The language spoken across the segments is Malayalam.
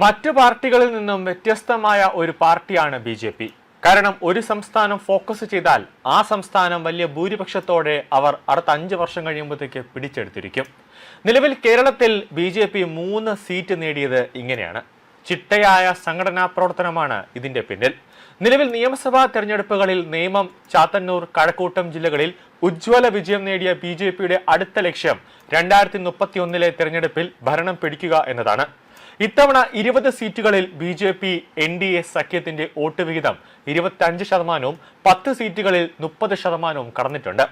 മറ്റു പാർട്ടികളിൽ നിന്നും വ്യത്യസ്തമായ ഒരു പാർട്ടിയാണ് ബി. കാരണം ഒരു സംസ്ഥാനം ഫോക്കസ് ചെയ്താൽ ആ സംസ്ഥാനം വലിയ ഭൂരിപക്ഷത്തോടെ അവർ അടുത്ത 5 വർഷം കഴിയുമ്പോഴത്തേക്ക് പിടിച്ചെടുത്തിരിക്കും. നിലവിൽ കേരളത്തിൽ ബി 3 സീറ്റ് നേടിയത് ഇങ്ങനെയാണ്. ചിട്ടയായ സംഘടനാ പ്രവർത്തനമാണ് ഇതിന്റെ പിന്നിൽ. നിലവിൽ നിയമസഭാ തെരഞ്ഞെടുപ്പുകളിൽ നേമം, ചാത്തന്നൂർ, കഴക്കൂട്ടം ജില്ലകളിൽ ഉജ്ജ്വല വിജയം നേടിയ ബി അടുത്ത ലക്ഷ്യം 2031 തെരഞ്ഞെടുപ്പിൽ ഭരണം പിടിക്കുക എന്നതാണ്. ഇത്തവണ 20 സീറ്റുകളിൽ ബി NDA സഖ്യത്തിന്റെ വോട്ട് വിഹിതം 25%, 10 സീറ്റുകളിൽ 30% കടന്നിട്ടുണ്ട്.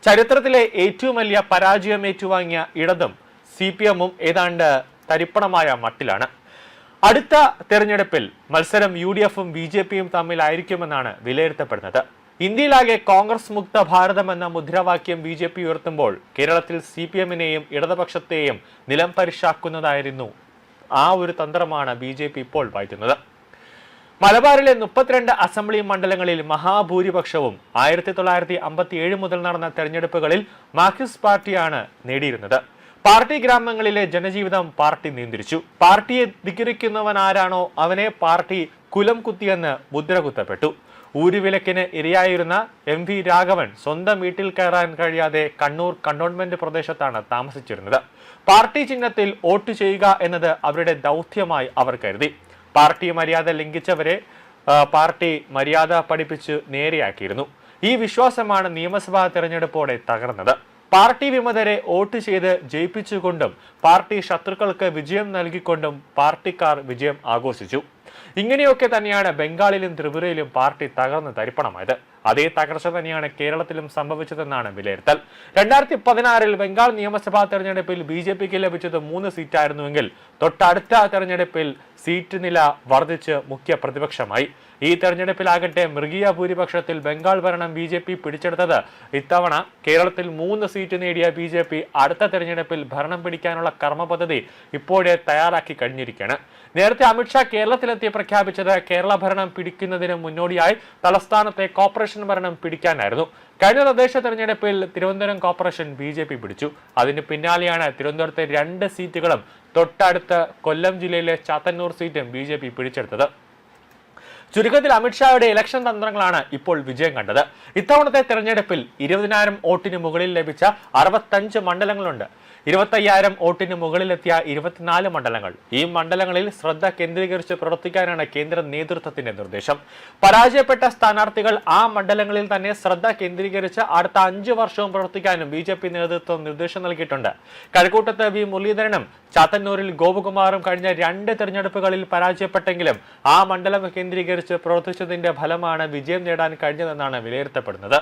ചരിത്രത്തിലെ ഏറ്റവും വലിയ പരാജയം ഏറ്റുവാങ്ങിയ ഇടതും CPM-ഉം ഏതാണ്ട് തരിപ്പണമായ മട്ടിലാണ്. അടുത്ത തെരഞ്ഞെടുപ്പിൽ മത്സരം UDF-ഉം BJP-യും തമ്മിലായിരിക്കുമെന്നാണ് വിലയിരുത്തപ്പെടുന്നത്. ഇന്ത്യയിലാകെ കോൺഗ്രസ് മുക്ത ഭാരതം എന്ന മുദ്രാവാക്യം BJP ഉയർത്തുമ്പോൾ കേരളത്തിൽ CPM-നെയും ഇടതുപക്ഷത്തെയും നിലം പരിശാക്കുന്നതായിരുന്നു ആ ഒരു തന്ത്രമാണ് BJP ഇപ്പോൾ വായിക്കുന്നത്. മലബാറിലെ 32 അസംബ്ലി മണ്ഡലങ്ങളിൽ മഹാഭൂരിപക്ഷവും 1957 മുതൽ നടന്ന തെരഞ്ഞെടുപ്പുകളിൽ മാർക്സിസ്റ്റ് പാർട്ടിയാണ് നേടിയിരുന്നത്. പാർട്ടി ഗ്രാമങ്ങളിലെ ജനജീവിതം പാർട്ടി നിയന്ത്രിച്ചു. പാർട്ടിയെ ധിക്കരിക്കുന്നവനാരാണോ അവനെ പാർട്ടി കുലം കുത്തിയെന്ന് മുദ്ര കുത്തപ്പെട്ടു. ഊരുവിലക്കിന് ഇരയായിരുന്ന MV രാഘവൻ സ്വന്തം വീട്ടിൽ കയറാൻ കഴിയാതെ കണ്ണൂർ കണ്ടോൺമെന്റ് പ്രദേശത്താണ് താമസിച്ചിരുന്നത്. പാർട്ടി ചിഹ്നത്തിൽ വോട്ട് ചെയ്യുക എന്നത് അവരുടെ ദൗത്യമായി അവർ കരുതി. പാർട്ടി മര്യാദ ലംഘിച്ചവരെ പാർട്ടി മര്യാദ പഠിപ്പിച്ച് നേരെയാക്കിയിരുന്നു. ഈ വിശ്വാസമാണ് നിയമസഭാ തെരഞ്ഞെടുപ്പോടെ തകർന്നത്. പാർട്ടി വിമതരെ വോട്ട് ചെയ്ത് ജയിപ്പിച്ചുകൊണ്ടും പാർട്ടി ശത്രുക്കൾക്ക് വിജയം നൽകിക്കൊണ്ടും പാർട്ടിക്കാർ വിജയം ആഘോഷിച്ചു. ഇങ്ങനെയൊക്കെ തന്നെയാണ് ബംഗാളിലും ത്രിപുരയിലും പാർട്ടി തകർന്ന് തരിപ്പണമായത്. അതേ തകർച്ച തന്നെയാണ് കേരളത്തിലും സംഭവിച്ചതെന്നാണ് വിലയിരുത്തൽ. 2016 ബംഗാൾ നിയമസഭാ തെരഞ്ഞെടുപ്പിൽ BJPക്ക് ലഭിച്ചത് 3 സീറ്റായിരുന്നുവെങ്കിൽ തൊട്ടടുത്ത തെരഞ്ഞെടുപ്പിൽ സീറ്റ് നില വർദ്ധിച്ച് മുഖ്യ പ്രതിപക്ഷമായി. ഈ തെരഞ്ഞെടുപ്പിലാകട്ടെ മൃഗീയ ഭൂരിപക്ഷത്തിൽ ബംഗാൾ ഭരണം BJP പിടിച്ചെടുത്തത്. ഇത്തവണ കേരളത്തിൽ 3 സീറ്റ് നേടിയ BJP അടുത്ത തെരഞ്ഞെടുപ്പിൽ ഭരണം പിടിക്കാനുള്ള കർമ്മ പദ്ധതി ഇപ്പോഴേ തയ്യാറാക്കി കഴിഞ്ഞിരിക്കുകയാണ്. നേരത്തെ അമിത്ഷാ കേരളത്തിലെത്തി പ്രഖ്യാപിച്ചത് കേരള ഭരണം പിടിക്കുന്നതിന് മുന്നോടിയായി തലസ്ഥാനത്തെ കോർപ്പറേഷൻ ഭരണം പിടിക്കാനായിരുന്നു. കഴിഞ്ഞ തദ്ദേശ തെരഞ്ഞെടുപ്പിൽ തിരുവനന്തപുരം കോർപ്പറേഷൻ BJP പിടിച്ചു. അതിന് പിന്നാലെയാണ് തിരുവനന്തപുരത്തെ 2 സീറ്റുകളും തൊട്ടടുത്ത കൊല്ലം ജില്ലയിലെ ചാത്തന്നൂർ സീറ്റും BJP പിടിച്ചെടുത്തത്. ചുരുക്കത്തിൽ അമിത്ഷായുടെ ഇലക്ഷൻ തന്ത്രങ്ങളാണ് ഇപ്പോൾ വിജയം കണ്ടത്. ഇത്തവണത്തെ തെരഞ്ഞെടുപ്പിൽ 20,000 വോട്ടിന് മുകളിൽ ലഭിച്ച 65 മണ്ഡലങ്ങളുണ്ട്. 25,000 വോട്ടിന് മുകളിലെത്തിയ 24 മണ്ഡലങ്ങൾ. ഈ മണ്ഡലങ്ങളിൽ ശ്രദ്ധ കേന്ദ്രീകരിച്ച് പ്രവർത്തിക്കാനാണ് കേന്ദ്ര നേതൃത്വത്തിന്റെ നിർദ്ദേശം. പരാജയപ്പെട്ട സ്ഥാനാർത്ഥികൾ ആ മണ്ഡലങ്ങളിൽ തന്നെ ശ്രദ്ധ കേന്ദ്രീകരിച്ച് അടുത്ത 5 വർഷവും പ്രവർത്തിക്കാനും BJP നേതൃത്വം നിർദ്ദേശം നൽകിയിട്ടുണ്ട്. കഴക്കൂട്ടത്ത് V മുരളീധരനും ചാത്തന്നൂരിൽ ഗോപകുമാറും കഴിഞ്ഞ 2 തെരഞ്ഞെടുപ്പുകളിൽ പരാജയപ്പെട്ടെങ്കിലും ആ മണ്ഡലം കേന്ദ്രീകരിച്ച് പ്രവർത്തിച്ചതിന്റെ ഫലമാണ് വിജയം നേടാൻ കഴിഞ്ഞതെന്നാണ് വിലയിരുത്തപ്പെടുന്നത്.